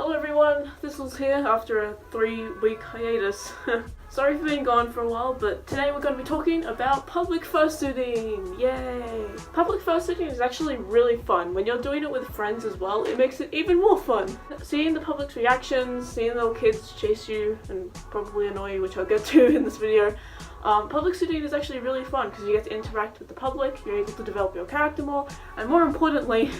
Hello everyone, Thistles here after a 3-week hiatus. Sorry for being gone for a while, but today we're going to be talking about public fursuiting! Yay! Public fursuiting is actually really fun. When you're doing it with friends as well, it makes it even more fun. Seeing the public's reactions, seeing little kids chase you and probably annoy you, which I'll get to in this video. Public suiting is actually really fun because you get to interact with the public, you're able to develop your character more, and more importantly,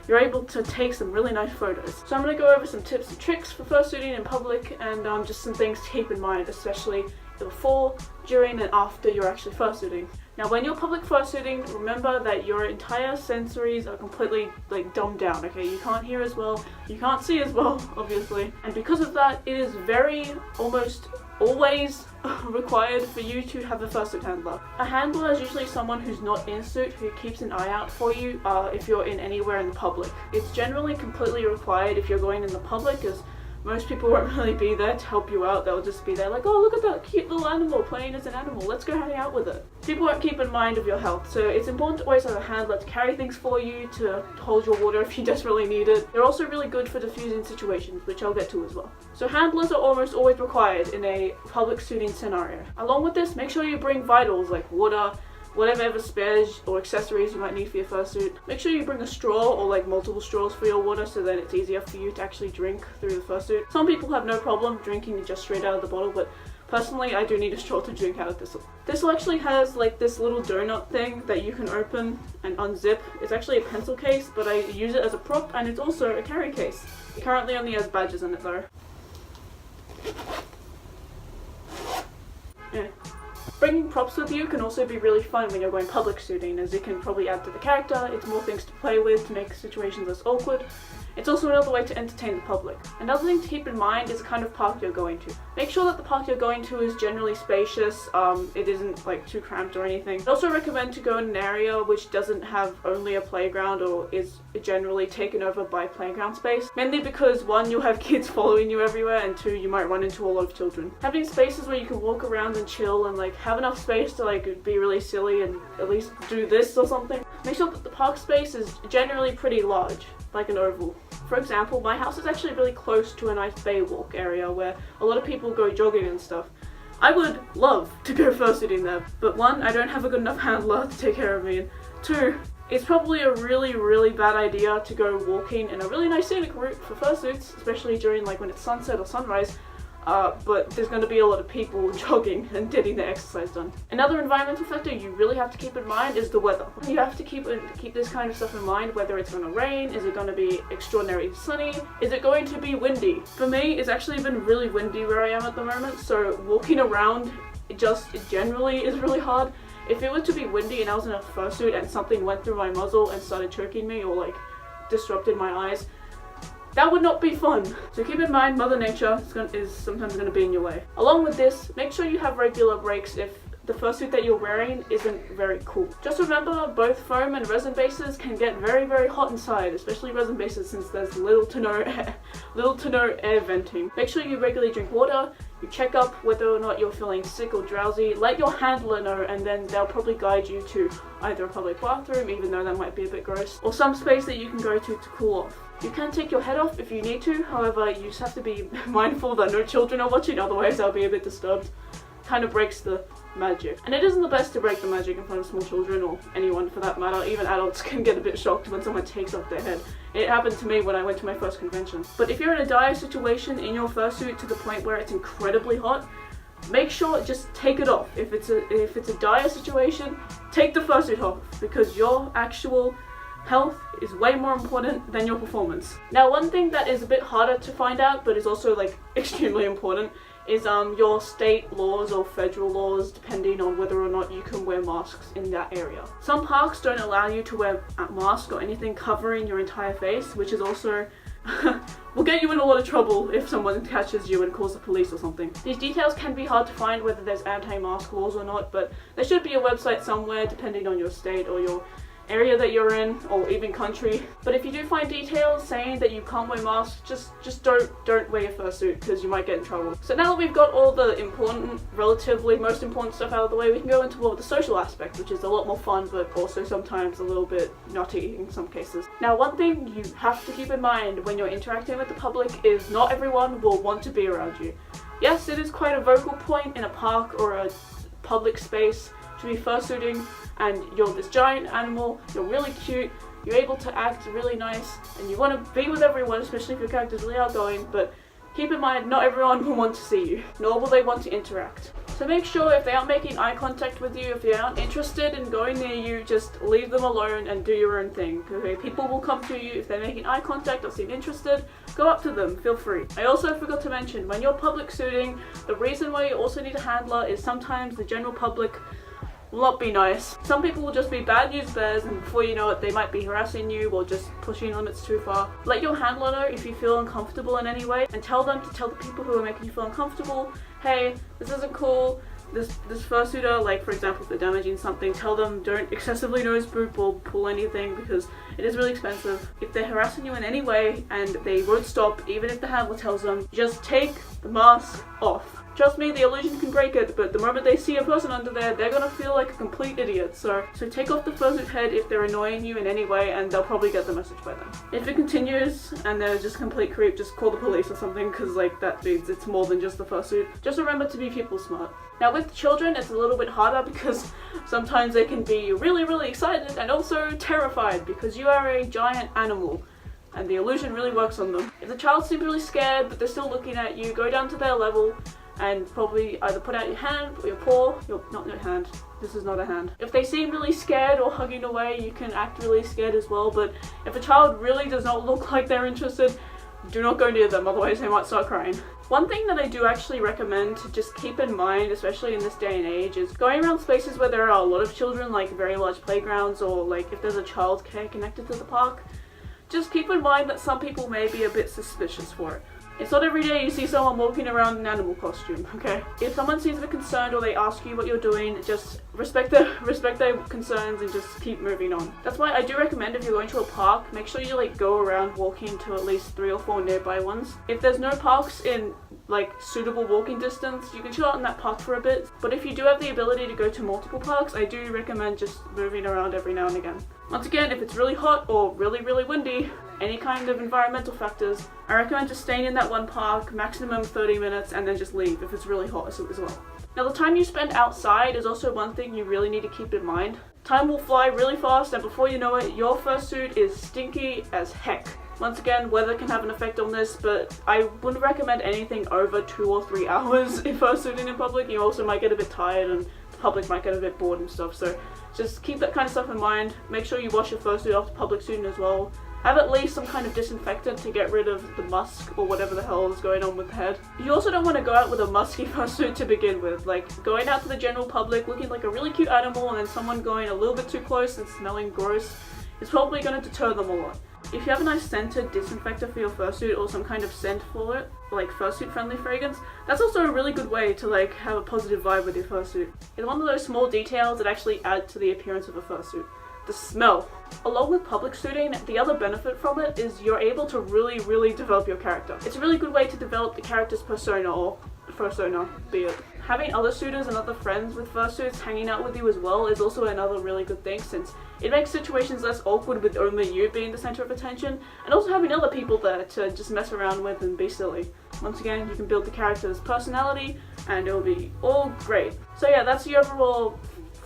you're able to take some really nice photos. So I'm going to go over some tips and tricks for fursuiting in public and just some things to keep in mind, especially before, during, and after you're actually fursuiting. Now when you're public fursuiting, remember that your entire sensories are completely dumbed down, okay? You can't hear as well, you can't see as well, obviously. And because of that, it is almost always required for you to have a fursuit handler. A handler is usually someone who's not in a suit who keeps an eye out for you if you're in anywhere in the public. It's generally completely required if you're going in the public, as most people won't really be there to help you out. They'll just be there like, oh, look at that cute little animal playing as an animal, let's go hang out with it. People won't keep in mind of your health, so it's important to always have a handler to carry things for you, to hold your water if you desperately need it. They're also really good for diffusing situations, which I'll get to as well. So handlers are almost always required in a public suiting scenario. Along with this, make sure you bring vitals like water, whatever spares or accessories you might need for your fursuit. Make sure you bring a straw or multiple straws for your water so that it's easier for you to actually drink through the fursuit. Some people have no problem drinking it just straight out of the bottle, but personally I do need a straw to drink out of this. This actually has this little donut thing that you can open and unzip. It's actually a pencil case, but I use it as a prop, and it's also a carry case. It currently only has badges in it though. Yeah. Bringing props with you can also be really fun when you're going public suiting, as it can probably add to the character, it's more things to play with to make situations less awkward. It's also another way to entertain the public. Another thing to keep in mind is the kind of park you're going to. Make sure that the park you're going to is generally spacious, it isn't too cramped or anything. I also recommend to go in an area which doesn't have only a playground or is generally taken over by playground space. Mainly because 1, you'll have kids following you everywhere, and 2, you might run into a lot of children. Having spaces where you can walk around and chill and have enough space to be really silly and at least do this or something. Make sure that the park space is generally pretty large, like an oval. For example, my house is actually really close to a nice bay walk area where a lot of people go jogging and stuff. I would love to go fursuiting there, but 1, I don't have a good enough handler to take care of me, and 2, it's probably a really bad idea to go walking in a really nice scenic route for fursuits, especially during when it's sunset or sunrise. But there's going to be a lot of people jogging and getting their exercise done. Another environmental factor you really have to keep in mind is the weather. You have to keep this kind of stuff in mind, whether it's going to rain, is it going to be extraordinarily sunny, is it going to be windy? For me, it's actually been really windy where I am at the moment, so walking around it generally is really hard. If it were to be windy and I was in a fursuit and something went through my muzzle and started choking me or disrupted my eyes, that would not be fun. So keep in mind, Mother Nature is sometimes going to be in your way. Along with this, make sure you have regular breaks if the fursuit that you're wearing isn't very cool. Just remember, both foam and resin bases can get very hot inside, especially resin bases, since there's little to no air venting. Make sure you regularly drink water, you check up whether or not you're feeling sick or drowsy, let your handler know, and then they'll probably guide you to either a public bathroom, even though that might be a bit gross, or some space that you can go to cool off. You can take your head off if you need to, however you just have to be mindful that no children are watching, otherwise I'll be a bit disturbed. Kind of breaks the magic. And it isn't the best to break the magic in front of small children, or anyone for that matter. Even adults can get a bit shocked when someone takes off their head. It happened to me when I went to my first convention. But if you're in a dire situation in your fursuit to the point where it's incredibly hot, make sure just take it off. If it's a dire situation, take the fursuit off, because your actual health is way more important than your performance. Now, one thing that is a bit harder to find out, but is also extremely important, is your state laws or federal laws, depending on whether or not you can wear masks in that area. Some parks don't allow you to wear a mask or anything covering your entire face, which is also will get you in a lot of trouble if someone catches you and calls the police or something. These details can be hard to find, whether there's anti-mask laws or not, but there should be a website somewhere, depending on your state or your area that you're in, or even country. But if you do find details saying that you can't wear masks, just don't wear your fursuit, because you might get in trouble. So now that we've got all the important, relatively most important stuff out of the way, we can go into more of the social aspect, which is a lot more fun, but also sometimes a little bit naughty in some cases. Now, one thing you have to keep in mind when you're interacting with the public is not everyone will want to be around you. Yes, it is quite a vocal point in a park or a public space to be fursuiting, and you're this giant animal, you're really cute, you're able to act really nice, and you want to be with everyone, especially if your character's really outgoing, but keep in mind, not everyone will want to see you, nor will they want to interact. So make sure if they aren't making eye contact with you, if they aren't interested in going near you, just leave them alone and do your own thing. Okay, people will come to you if they're making eye contact or seem interested. Go up to them, feel free. I also forgot to mention, when you're public suiting, the reason why you also need a handler is sometimes the general public will not be nice. Some people will just be bad news bears, and before you know it, they might be harassing you or just pushing limits too far. Let your handler know if you feel uncomfortable in any way, and tell them to tell the people who are making you feel uncomfortable, hey, this isn't cool, this fursuiter, like for example if they're damaging something, tell them don't excessively nose boop or pull anything, because it is really expensive. If they're harassing you in any way and they won't stop, even if the handler tells them, just take the mask off. Trust me, the illusion can break it, but the moment they see a person under there, they're gonna feel like a complete idiot. So take off the fursuit head if they're annoying you in any way, and they'll probably get the message by then. If it continues and they're just complete creep, just call the police or something, because like that means it's more than just the fursuit. Just remember to be people smart. Now with children, it's a little bit harder because sometimes they can be really, really excited and also terrified because you are a giant animal, and the illusion really works on them. If the child seems really scared but they're still looking at you, go down to their level and probably either put out your hand or your paw, not your hand, this is not a hand. If they seem really scared or hugging away, you can act really scared as well, but if a child really does not look like they're interested, do not go near them, otherwise they might start crying. One thing that I do actually recommend to just keep in mind, especially in this day and age, is going around spaces where there are a lot of children, like very large playgrounds, or like if there's a childcare connected to the park. Just keep in mind that some people may be a bit suspicious for it. It's not every day you see someone walking around in an animal costume, okay? If someone seems a bit concerned or they ask you what you're doing, just respect their concerns and just keep moving on. That's why I do recommend if you're going to a park, make sure you like go around walking to at least 3 or 4 nearby ones. If there's no parks in like suitable walking distance, you can chill out in that park for a bit. But if you do have the ability to go to multiple parks, I do recommend just moving around every now and again. Once again, if it's really hot or really, really windy, any kind of environmental factors, I recommend just staying in that one park, maximum 30 minutes, and then just leave if it's really hot as well. Now the time you spend outside is also one thing you really need to keep in mind. Time will fly really fast, and before you know it, your fursuit is stinky as heck. Once again, weather can have an effect on this, but I wouldn't recommend anything over 2 or 3 hours in fursuiting in public. You also might get a bit tired and the public might get a bit bored and stuff, so just keep that kind of stuff in mind. Make sure you wash your fursuit after public suiting as well. Have at least some kind of disinfectant to get rid of the musk or whatever the hell is going on with the head. You also don't want to go out with a musky fursuit to begin with. Like, going out to the general public looking like a really cute animal and then someone going a little bit too close and smelling gross is probably going to deter them a lot. If you have a nice scented disinfector for your fursuit or some kind of scent for it, like fursuit friendly fragrance, that's also a really good way to like have a positive vibe with your fursuit. It's one of those small details that actually add to the appearance of a fursuit. The smell. Along with public suiting, the other benefit from it is you're able to really develop your character. It's a really good way to develop the character's persona, or persona, be it. Having other suitors and other friends with fursuits hanging out with you as well is also another really good thing, since it makes situations less awkward with only you being the center of attention, and also having other people there to just mess around with and be silly. Once again, you can build the character's personality and it'll be all great. So yeah, that's the overall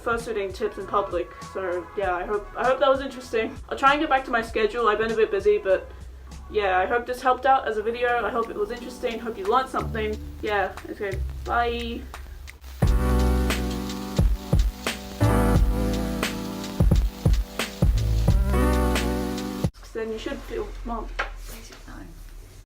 fursuiting tips in public. So yeah, I hope that was interesting. I'll try and get back to my schedule. I've been a bit busy, but yeah, I hope this helped out as a video. I hope it was interesting. Hope you learned something. Yeah, okay, bye. Then you should feel, Mom.